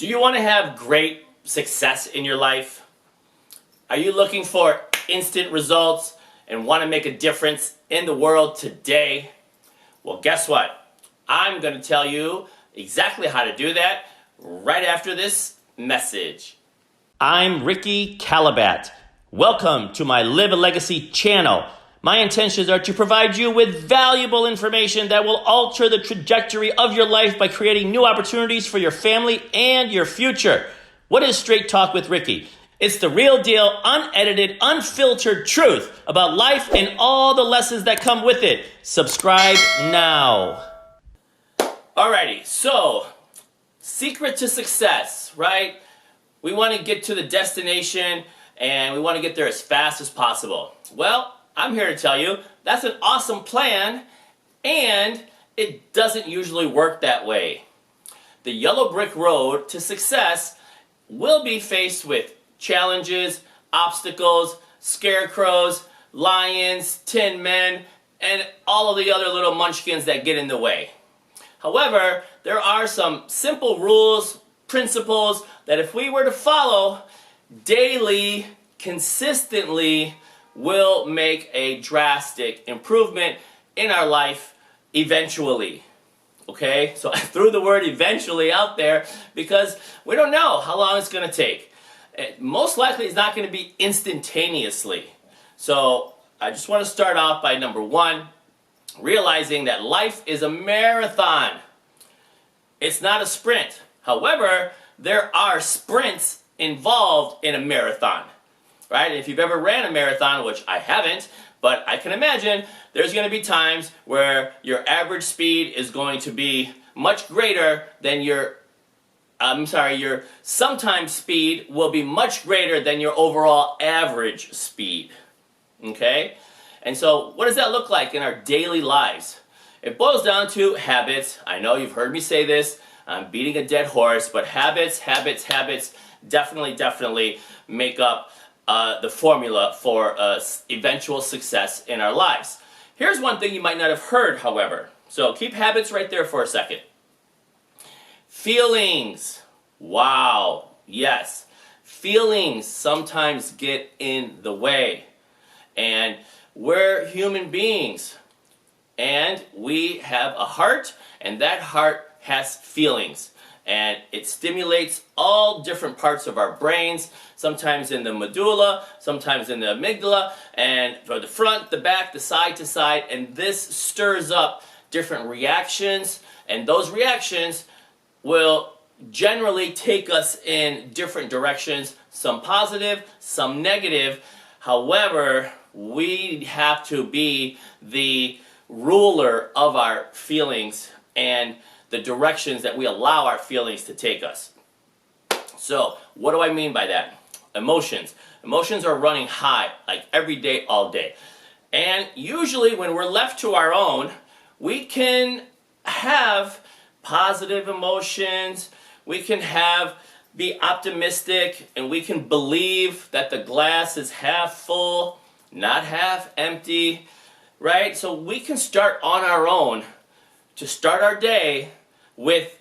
Do you want to have great success in your life? Are you looking for instant results and want to make a difference in the world today? Well, guess what? I'm going to tell you exactly how to do that right after this message. I'm Ricky Calabat. Welcome to my Live a Legacy channel. My intentions are to provide you with valuable information that will alter the trajectory of your life by creating new opportunities for your family and your future. What is Straight Talk with Ricky? It's the real deal, unedited, unfiltered truth about life and all the lessons that come with it. Subscribe now. Alrighty, so secret to success, right? We want to get to the destination and we want to get there as fast as possible. Well, I'm here to tell you that's an awesome plan, and it doesn't usually work that way. The yellow brick road to success will be faced with challenges, obstacles, scarecrows, lions, tin men, and all of the other little munchkins that get in the way. However, there are some simple rules, principles that if we were to follow daily, consistently, will make a drastic improvement in our life eventually. Okay, so I threw the word eventually out there because we don't know how long it's going to take. Most likely it's not going to be instantaneously. So I just want to start off by number one, realizing that life is a marathon. It's not a sprint. However, there are sprints involved in a marathon. Right? If you've ever ran a marathon, which I haven't, but I can imagine there's going to be times where your average speed is going to be much greater than your sometimes speed will be much greater than your overall average speed. Okay? And so what does that look like in our daily lives? It boils down to habits. I know you've heard me say this. I'm beating a dead horse, but habits definitely make up the formula for eventual success in our lives. Here's one thing you might not have heard, however. So keep habits right there for a second. Feelings. Wow. Yes. Feelings sometimes get in the way. And we're human beings. And we have a heart, and that heart has feelings. And it stimulates all different parts of our brains, sometimes in the medulla, sometimes in the amygdala, and for the front, the back, the side to side, and this stirs up different reactions, and those reactions will generally take us in different directions, some positive, some negative. However, we have to be the ruler of our feelings and the directions that we allow our feelings to take us. So, what do I mean by that? Emotions. Emotions are running high, like every day, all day. And usually when we're left to our own, we can have positive emotions, we can be optimistic, and we can believe that the glass is half full, not half empty, right? So we can start on our own to start our day with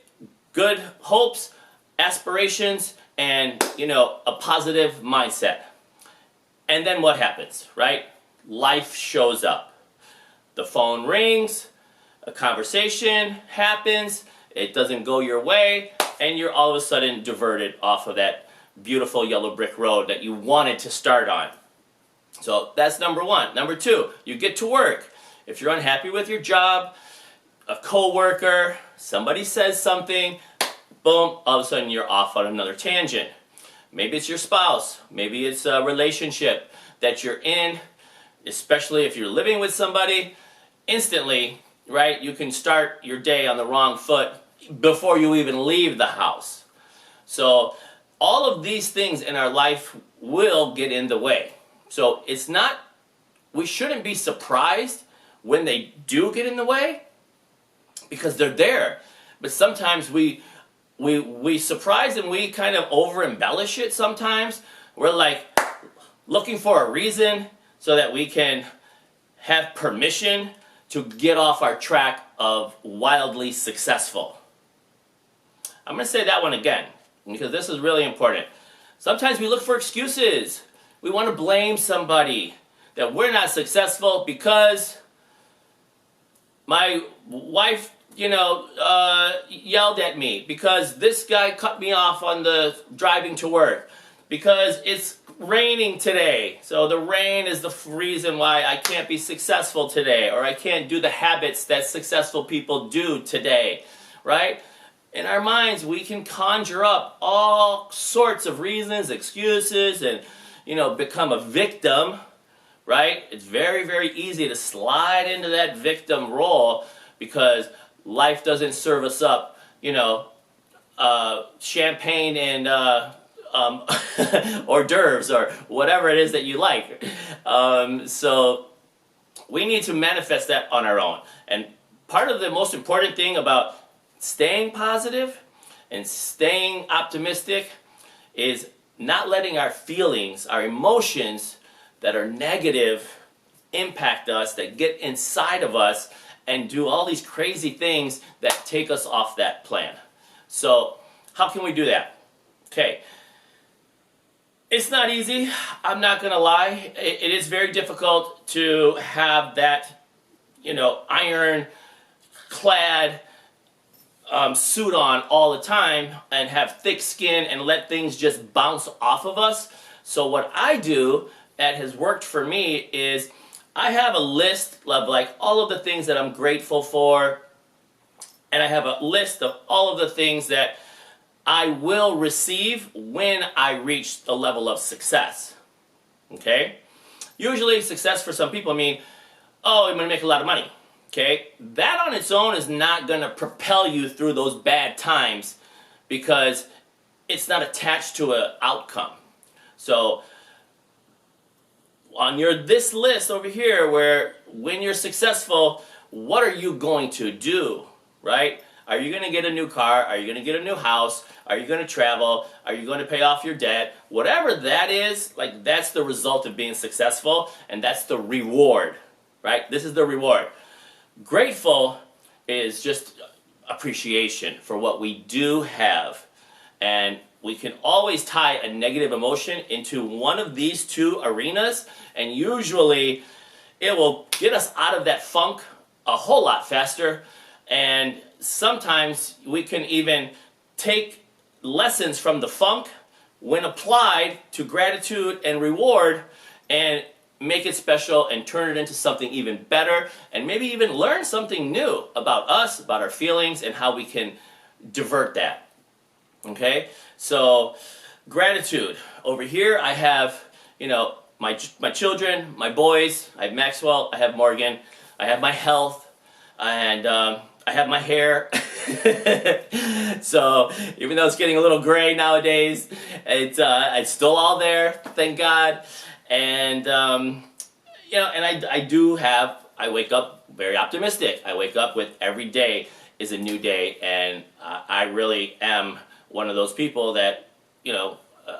good hopes, aspirations, and, a positive mindset. And then what happens, right? Life shows up. The phone rings, a conversation happens, it doesn't go your way, and you're all of a sudden diverted off of that beautiful yellow brick road that you wanted to start on. So that's number one. Number two, you get to work. If you're unhappy with your job, a coworker, somebody says something, boom, all of a sudden you're off on another tangent. Maybe it's your spouse, maybe it's a relationship that you're in, especially if you're living with somebody. Instantly, right, you can start your day on the wrong foot before you even leave the house. So all of these things in our life will get in the way. So we shouldn't be surprised when they do get in the way, because they're there. But sometimes we surprise and we kind of over embellish it sometimes. We're like looking for a reason so that we can have permission to get off our track of wildly successful. I'm going to say that one again. because this is really important. Sometimes we look for excuses. We want to blame somebody that we're not successful because my wife, yelled at me, because this guy cut me off on the driving to work, because it's raining today. So the rain is the reason why I can't be successful today, or I can't do the habits that successful people do today, right? In our minds, we can conjure up all sorts of reasons, excuses, and, become a victim, right? It's very, very easy to slide into that victim role because life doesn't serve us up, champagne and hors d'oeuvres or whatever it is that you like. So we need to manifest that on our own. And part of the most important thing about staying positive and staying optimistic is not letting our feelings, our emotions that are negative impact us, that get inside of us and do all these crazy things that take us off that plan. So how can we do that? Okay. It's not easy. I'm not going to lie. It is very difficult to have that, iron-clad suit on all the time and have thick skin and let things just bounce off of us. So what I do that has worked for me is I have a list of all of the things that I'm grateful for, and I have a list of all of the things that I will receive when I reach the level of success. Okay? Usually success for some people mean, oh, I'm going to make a lot of money. Okay? That on its own is not going to propel you through those bad times because it's not attached to an outcome. So on this list over here, where when you're successful, what are you going to do, right? Are you going to get a new car? Are you going to get a new house? Are you going to travel? Are you going to pay off your debt? Whatever that is, that's the result of being successful, and that's the reward, right? This is the reward. Grateful is just appreciation for what we do have, and we can always tie a negative emotion into one of these two arenas, and usually it will get us out of that funk a whole lot faster. And sometimes we can even take lessons from the funk when applied to gratitude and reward and make it special and turn it into something even better, and maybe even learn something new about us, about our feelings, and how we can divert that. Okay? So gratitude. Over here I have, my children, my boys. I have Maxwell, I have Morgan, I have my health, and I have my hair. So even though it's getting a little gray nowadays, it's still all there, thank God. And and I wake up very optimistic. I wake up with every day is a new day, and I really am one of those people that,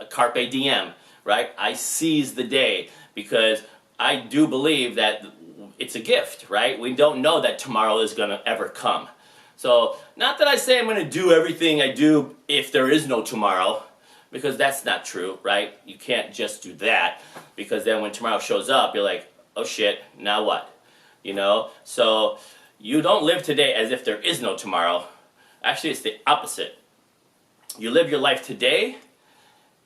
carpe diem, right? I seize the day because I do believe that it's a gift, right? We don't know that tomorrow is going to ever come. So not that I say I'm going to do everything I do if there is no tomorrow, because that's not true, right? You can't just do that, because then when tomorrow shows up, you're like, oh shit, now what? So you don't live today as if there is no tomorrow. Actually, it's the opposite. You live your life today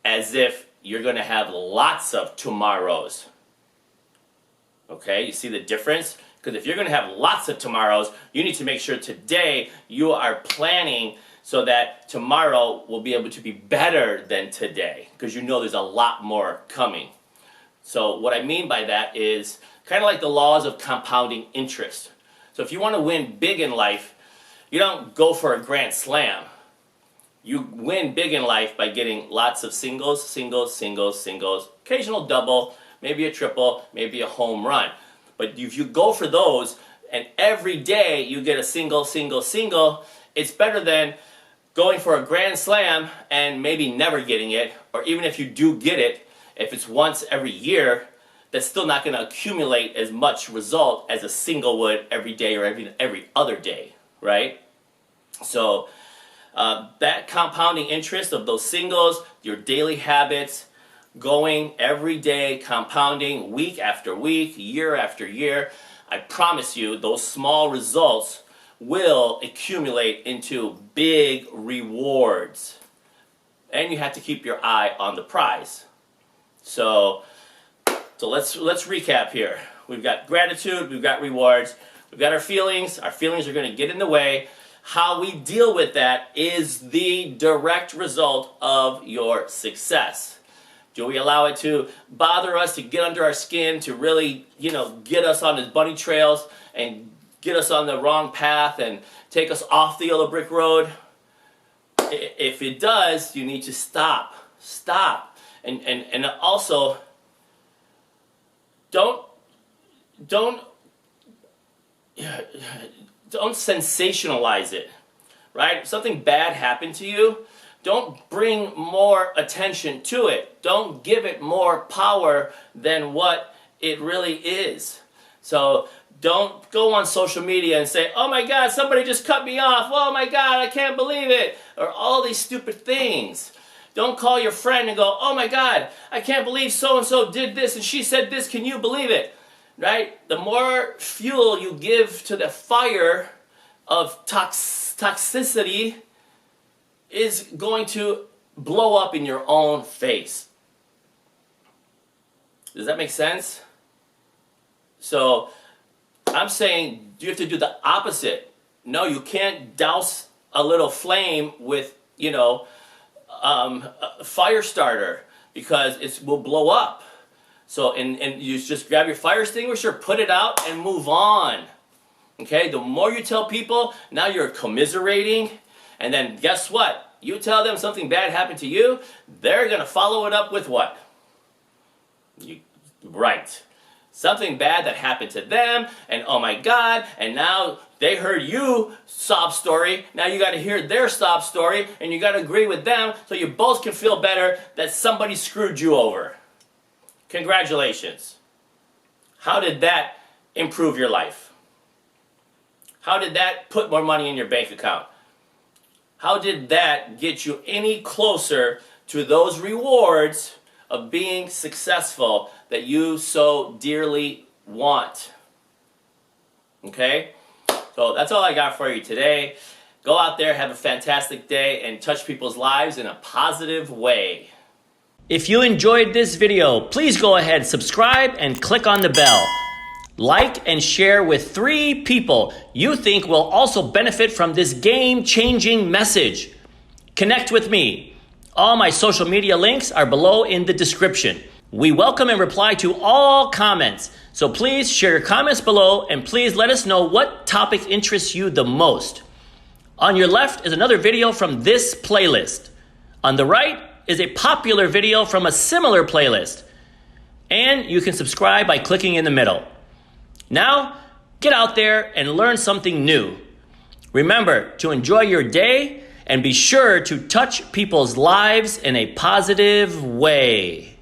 as if you're going to have lots of tomorrows. Okay, you see the difference? Because if you're going to have lots of tomorrows, you need to make sure today you are planning so that tomorrow will be able to be better than today, because there's a lot more coming. So what I mean by that is kind of like the laws of compounding interest. So if you want to win big in life, you don't go for a grand slam. You win big in life by getting lots of singles, occasional double, maybe a triple, maybe a home run. But if you go for those and every day you get a single, it's better than going for a grand slam and maybe never getting it, or even if you do get it, if it's once every year, that's still not going to accumulate as much result as a single would every day or every other day, right? So that compounding interest of those singles, your daily habits, going every day, compounding week after week, year after year, I promise you those small results will accumulate into big rewards. And you have to keep your eye on the prize. So let's recap here. We've got gratitude, we've got rewards, we've got our feelings. Our feelings are going to get in the way. How we deal with that is the direct result of your success. Do we allow it to bother us, to get under our skin, to really, get us on the bunny trails and get us on the wrong path and take us off the yellow brick road? If it does, you need to stop. And also, don't sensationalize it, right? If something bad happened to you, don't bring more attention to it. Don't give it more power than what it really is. So don't go on social media and say, oh my God, somebody just cut me off. Oh my God, I can't believe it. Or all these stupid things. Don't call your friend and go, oh my God, I can't believe so-and-so did this and she said this. Can you believe it? Right? The more fuel you give to the fire of toxicity is going to blow up in your own face. Does that make sense? So I'm saying you have to do the opposite. No, you can't douse a little flame with, a fire starter because it will blow up. So, and you just grab your fire extinguisher, put it out, and move on. Okay? The more you tell people, now you're commiserating, and then guess what? You tell them something bad happened to you, they're going to follow it up with what? Right. Something bad that happened to them, and oh my God, and now they heard you sob story, now you got to hear their sob story, and you got to agree with them so you both can feel better that somebody screwed you over. Congratulations. How did that improve your life? How did that put more money in your bank account? How did that get you any closer to those rewards of being successful that you so dearly want? Okay? So that's all I got for you today. Go out there, have a fantastic day, and touch people's lives in a positive way. If you enjoyed this video, please go ahead, subscribe, and click on the bell. Like and share with 3 people you think will also benefit from this game-changing message. Connect with me. All my social media links are below in the description. We welcome and reply to all comments, so please share your comments below and please let us know what topic interests you the most. On your left is another video from this playlist. On the right is a popular video from a similar playlist. And you can subscribe by clicking in the middle. Now, get out there and learn something new. Remember to enjoy your day and be sure to touch people's lives in a positive way.